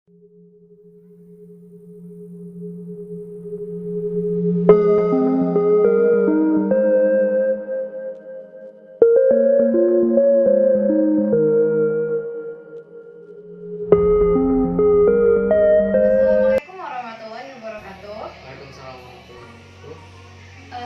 Assalamualaikum warahmatullahi wabarakatuh. Waalaikumsalam warahmatullahi wabarakatuh.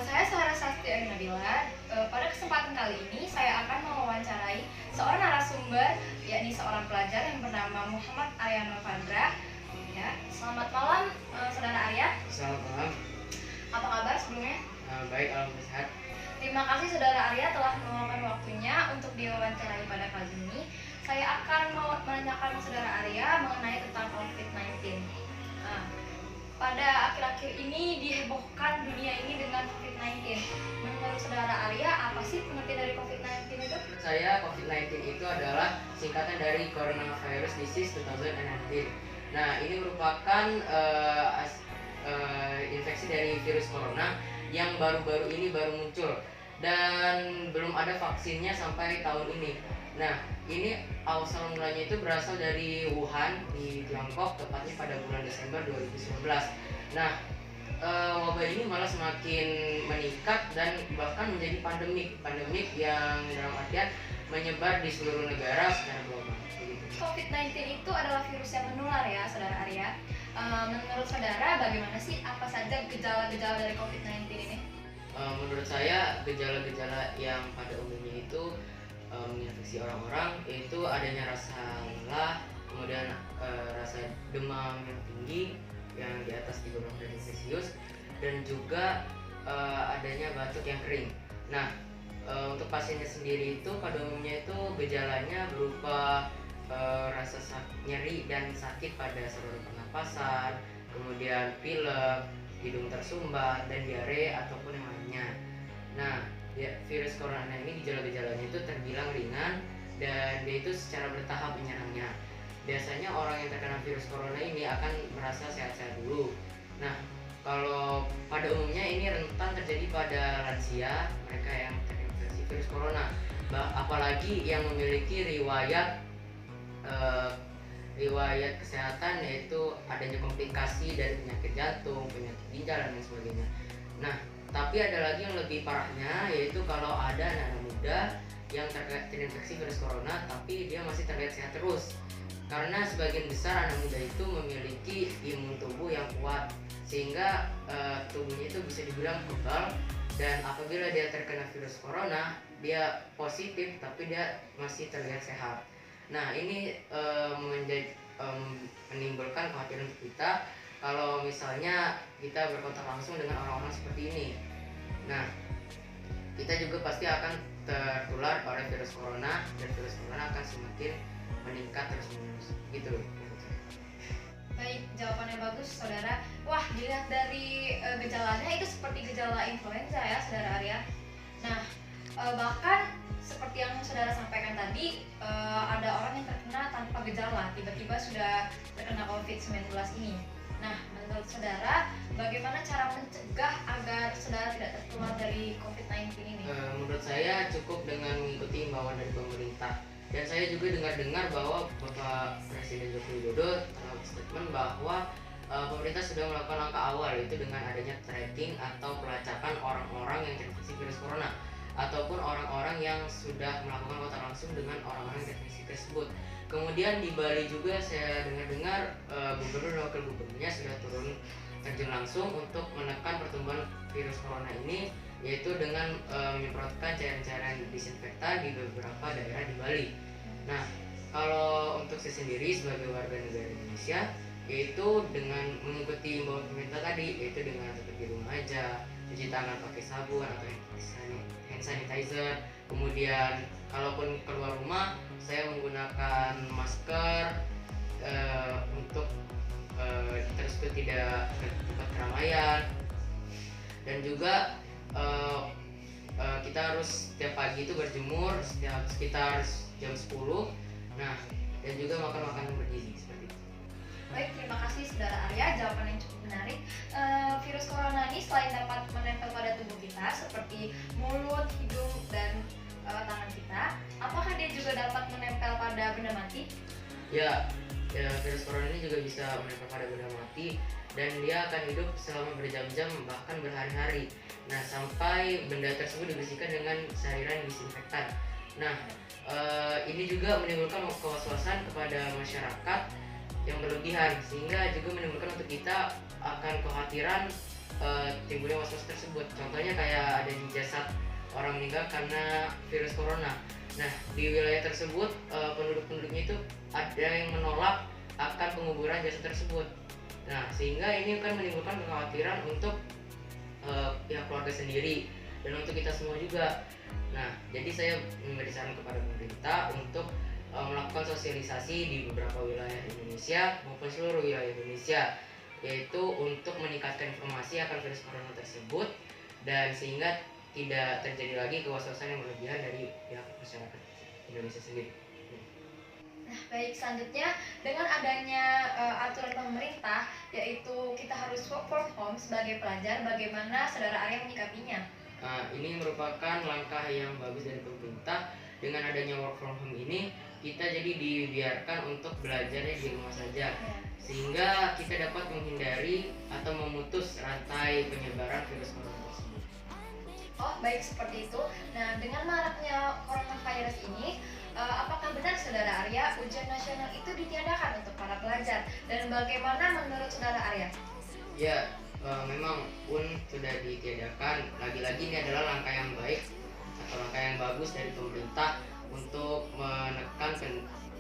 Saya Sarah Sasti Nabila. Pada kesempatan kali ini saya akan mewawancarai seorang narasumber, yakni seorang pelajar yang bernama Muhammad Arya Novandra. Ya, selamat malam, saudara Arya. Selamat malam. Apa kabar sebelumnya? Baik, alhamdulillah sehat. Terima kasih saudara Arya telah meluangkan waktunya untuk diwawancarai pada kali ini. Saya akan menanyakan saudara Arya mengenai tentang COVID-19. Nah, pada akhir-akhir ini dihebohkan dunia ini dengan COVID-19. Menurut saudara Arya, apa sih pengertian dari COVID-19 itu? Menurut saya COVID-19 itu adalah singkatan dari Coronavirus Disease 2019. Nah, ini merupakan infeksi dari virus corona yang baru-baru ini baru muncul dan belum ada vaksinnya sampai tahun ini. Nah, ini asal mulanya itu berasal dari Wuhan di Tiongkok, tepatnya pada bulan Desember 2019. Nah, wabah ini malah semakin meningkat dan bahkan menjadi pandemik yang dalam artian menyebar di seluruh negara secara global. COVID-19 itu adalah virus yang menular ya, saudara Arya. Menurut saudara, bagaimana sih apa saja gejala-gejala dari COVID-19 ini? Menurut saya gejala-gejala yang pada umumnya itu menginfeksi orang-orang yaitu adanya rasa lelah, kemudian rasa demam yang tinggi yang di atas 36 derajat Celcius, dan juga adanya batuk yang kering. Nah, untuk pasiennya sendiri itu pada umumnya itu gejalanya berupa rasa nyeri dan sakit pada saluran pernapasan, kemudian pilek, hidung tersumbat, dan diare ataupun yang lainnya. Nah, virus corona ini gejala-gejalanya itu terbilang ringan dan dia itu secara bertahap menyerangnya. Biasanya orang yang terkena virus corona ini akan merasa sehat-sehat dulu. Nah, kalau pada umumnya ini rentan terjadi pada lansia, mereka yang terinfeksi virus corona, apalagi yang memiliki riwayat kesehatan, yaitu adanya komplikasi dari penyakit jantung, penyakit ginjal, dan lain sebagainya. Nah, tapi ada lagi yang lebih parahnya, yaitu kalau ada anak-anak muda yang terinfeksi virus corona tapi dia masih terlihat sehat terus. Karena sebagian besar anak muda itu memiliki imun tubuh yang kuat, sehingga tubuhnya itu bisa dibilang kebal, dan apabila dia terkena virus corona, dia positif tapi dia masih terlihat sehat. Nah, ini menimbulkan kekhawatiran untuk kita kalau misalnya kita berkontak langsung dengan orang-orang seperti ini. Nah, kita juga pasti akan tertular oleh virus corona, dan virus corona akan semakin meningkat terus-menerus gitu. Baik, jawabannya bagus, saudara. Wah, dilihat dari gejalanya itu seperti gejala influenza ya, saudara Arya. Nah, bahkan seperti yang saudara sampaikan tadi, ada orang yang terkena tanpa gejala, tiba-tiba sudah terkena COVID-19 ini. Nah, menurut saudara, bagaimana cara mencegah agar saudara tidak tertular dari COVID-19 ini? Menurut saya cukup dengan mengikuti imbauan dari pemerintah. Dan saya juga dengar-dengar bahwa Bapak Presiden Joko Widodo telah berstatement bahwa pemerintah sudah melakukan langkah awal, yaitu dengan adanya tracking atau pelacakan orang-orang yang terinfeksi virus corona, ataupun orang-orang yang sudah melakukan kontak langsung dengan orang-orang yang terinfeksi tersebut. Kemudian di Bali juga saya dengar-dengar gubernur dan wakil gubernurnya sudah terjun langsung untuk menekan pertumbuhan virus corona ini, yaitu dengan menyemprotkan cairan-cairan disinfektan di beberapa daerah di Bali. Nah, kalau untuk saya sendiri sebagai warga negara Indonesia, yaitu dengan mengikuti imbauan pemerintah tadi, yaitu dengan tetap di rumah aja, cuci tangan pakai sabun atau hand sanitizer. Kemudian kalaupun keluar rumah, saya menggunakan masker untuk terus tidak ke tempat keramaian, dan juga kita harus setiap pagi itu berjemur setiap sekitar jam 10. Nah, dan juga makan makanan bergizi seperti itu. Baik, terima kasih saudara Arya, jawaban yang cukup menarik. Virus corona ini selain dapat menempel pada tubuh kita seperti mulut, hidung, dan tangan kita, apakah dia juga dapat menempel pada benda mati? Ya, ya, virus corona ini juga bisa menempel pada benda mati dan dia akan hidup selama berjam-jam bahkan berhari-hari. Nah, sampai benda tersebut dibersihkan dengan cairan disinfektan. Nah, ini juga menimbulkan kewaspasan kepada masyarakat yang berlebihan, sehingga juga menimbulkan untuk kita akan kekhawatiran timbulnya was-was tersebut. Contohnya kayak ada di jasad orang meninggal karena virus corona. Nah, di wilayah tersebut penduduk-penduduknya itu ada yang menolak akan penguburan jasad tersebut. Nah, sehingga ini akan menimbulkan kekhawatiran untuk pihak keluarga sendiri dan untuk kita semua juga. Nah, jadi saya memberi saran kepada pemerintah untuk melakukan sosialisasi di beberapa wilayah Indonesia maupun seluruh wilayah Indonesia, yaitu untuk meningkatkan informasi akan virus corona tersebut dan sehingga tidak terjadi lagi kewaspasan yang berlebihan dari pihak masyarakat Indonesia sendiri. Nah, baik, selanjutnya dengan adanya aturan pemerintah yaitu kita harus work from home sebagai pelajar, bagaimana saudara Arya menyikapinya? Nah, ini merupakan langkah yang bagus dari pemerintah. Dengan adanya work from home ini, kita jadi dibiarkan untuk belajarnya di rumah saja, sehingga kita dapat menghindari atau memutus rantai penyebaran virus corona tersebut. Oh, baik, seperti itu. Nah, dengan maraknya coronavirus ini, apakah benar saudara Arya ujian nasional itu ditiadakan untuk para pelajar? Dan bagaimana menurut saudara Arya? Ya, memang sudah ditiadakan. Lagi-lagi ini adalah langkah yang baik atau langkah yang bagus dari pemerintah untuk menekan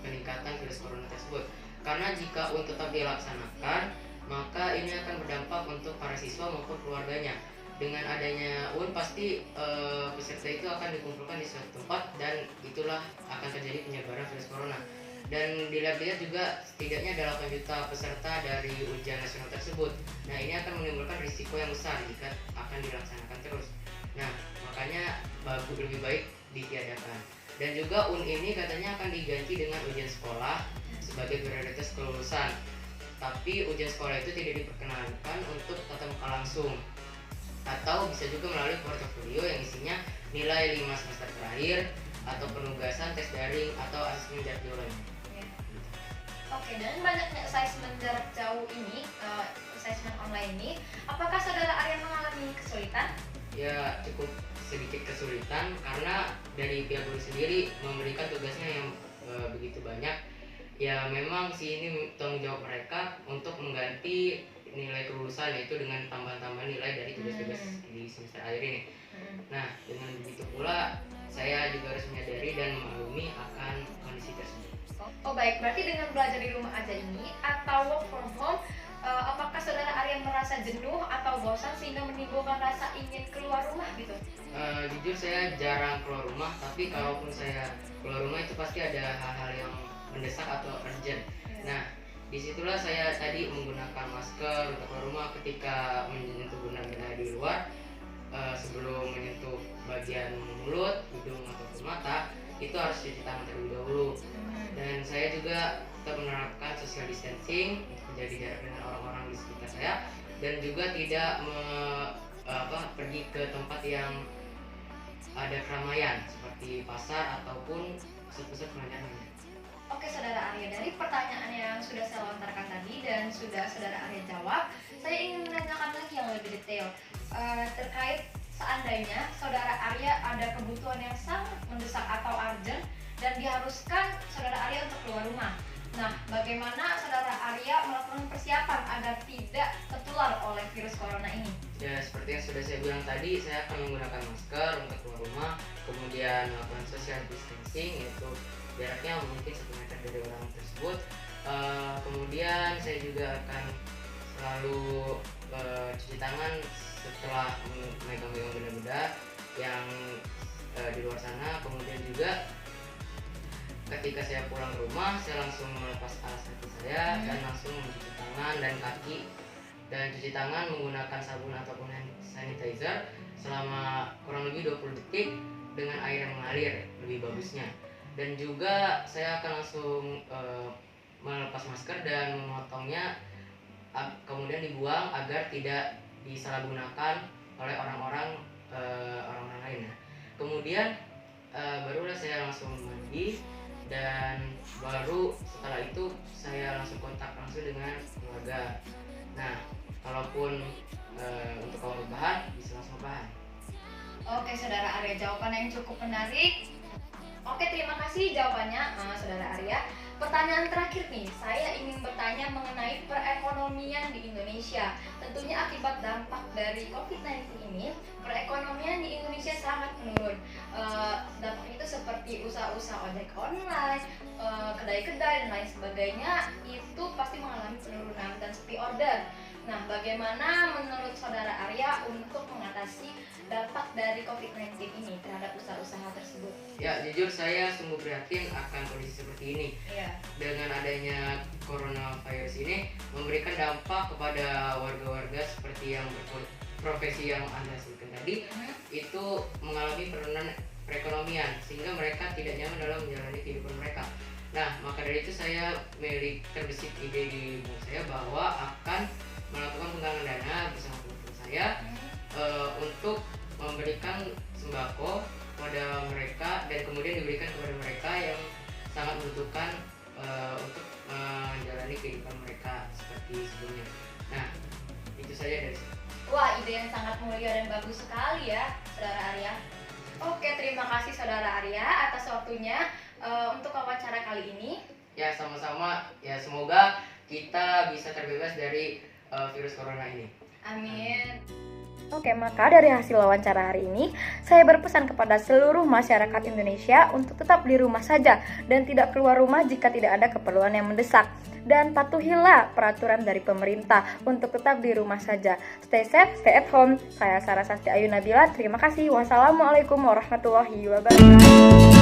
peningkatan virus corona tersebut. Karena jika tetap dilaksanakan, maka ini akan berdampak untuk para siswa maupun keluarganya. Dengan adanya pasti peserta itu akan dikumpulkan di suatu tempat dan itulah akan terjadi penyebaran virus corona. Dan dilihat-lihat juga setidaknya ada 8 juta peserta dari ujian nasional tersebut. Nah, ini akan menimbulkan risiko yang besar jika akan dilaksanakan terus. Nah, makanya lebih baik ditiadakan. Dan juga ini katanya akan diganti dengan ujian sekolah sebagai prioritas kelulusan. Tapi ujian sekolah itu tidak diperkenankan untuk tatap muka langsung, atau bisa juga melalui portofolio yang isinya nilai 5 semester terakhir atau penugasan tes daring atau asesmen jarak jauh lainnya. Oke, dan banyaknya asesmen jarak jauh ini, asesmen online ini, apakah saudara Arya mengalami kesulitan? Ya, cukup sedikit kesulitan karena dari pihak guru sendiri memberikan tugasnya yang begitu banyak. Ya, memang sih ini tanggung jawab mereka untuk mengganti nilai kelulusan, yaitu dengan tambahan-tambahan nilai dari tugas-tugas di semester akhir ini. Nah, dengan begitu pula saya juga harus menyadari dan memaklumi akan kondisi tersebut. Oh, baik, berarti dengan belajar di rumah aja ini atau work from home, apakah saudara Arya merasa jenuh atau bosan sehingga menimbulkan rasa ingin keluar rumah gitu? Jujur saya jarang keluar rumah, tapi kalaupun saya keluar rumah itu pasti ada hal-hal yang mendesak atau urgent. Nah, disitulah saya tadi menggunakan masker untuk keluar rumah ketika menyentuh benda-benda di luar. Sebelum menyentuh bagian mulut, hidung ataupun mata, itu harus cuci tangan terlebih dahulu. Dan saya juga tetap menerapkan social distancing untuk menjaga jarak dengan orang-orang di sekitar saya, dan juga tidak pergi ke tempat yang ada keramaian seperti pasar ataupun pusat-pusat perbelanjaan. Oke, saudara Arya, dari pertanyaan yang sudah saya lontarkan tadi dan sudah saudara Arya jawab, saya ingin menanyakan lagi yang lebih detail terkait seandainya saudara Arya ada kebutuhan yang sangat mendesak atau urgent dan diharuskan saudara Arya untuk keluar rumah. Nah, bagaimana saudara Arya melakukan persiapan agar tidak tertular oleh virus corona ini? Ya, seperti yang sudah saya bilang tadi, saya akan menggunakan masker untuk keluar rumah, kemudian melakukan social distancing, yaitu jaraknya mungkin 1 meter dari orang tersebut. Kemudian saya juga akan selalu cuci tangan setelah memegang benda-benda yang di luar sana. Kemudian juga ketika saya pulang ke rumah, saya langsung melepas alas kaki saya dan langsung mencuci tangan dan kaki, dan cuci tangan menggunakan sabun ataupun hand sanitizer selama kurang lebih 20 detik dengan air yang mengalir lebih bagusnya. Dan juga saya akan langsung melepas masker dan memotongnya, kemudian dibuang agar tidak disalahgunakan oleh orang-orang lain. Kemudian barulah saya langsung mandi dan baru setelah itu saya langsung kontak langsung dengan keluarga. Nah, kalaupun untuk kawan rebahan bisa langsung rebahan. Oke saudara Arya, jawaban yang cukup menarik. Oke, terima kasih jawabannya saudara Arya. Pertanyaan terakhir nih, saya ingin bertanya mengenai perekonomian di Indonesia. Tentunya akibat dampak dari COVID-19 ini, perekonomian di Indonesia sangat menurun. Dampak itu seperti usaha-usaha ojek online, kedai-kedai dan lain sebagainya itu pasti mengalami penurunan dan sepi order. Nah, bagaimana menurut saudara Arya untuk mengatasi dampak dari COVID-19 ini terhadap usaha-usaha tersebut? Ya, jujur saya sungguh prihatin akan kondisi seperti ini. Iya. Dengan adanya coronavirus ini memberikan dampak kepada warga-warga seperti yang berprofesi yang Anda sebutkan tadi, itu mengalami penurunan perekonomian sehingga mereka tidak nyaman dalam menjalani kehidupan mereka. Nah, maka dari itu saya terbesit ide di benak saya bahwa akan melakukan penggalangan dana bersama teman-teman saya untuk memberikan sembako kepada mereka dan kemudian diberikan kepada mereka yang sangat membutuhkan untuk menjalani kehidupan mereka seperti sebelumnya. Nah, itu saja dari saya. Wah, ide yang sangat mulia dan bagus sekali ya, saudara Arya. Oke, terima kasih saudara Arya atas waktunya untuk wawancara kali ini. Ya, sama-sama. Ya, semoga kita bisa terbebas dari virus corona ini. Amin. Oke, maka dari hasil wawancara hari ini, saya berpesan kepada seluruh masyarakat Indonesia untuk tetap di rumah saja dan tidak keluar rumah jika tidak ada keperluan yang mendesak. Dan patuhilah peraturan dari pemerintah untuk tetap di rumah saja. Stay safe, stay at home. Saya Sarah Sasti Ayu Nabila. Terima kasih. Wassalamualaikum warahmatullahi wabarakatuh.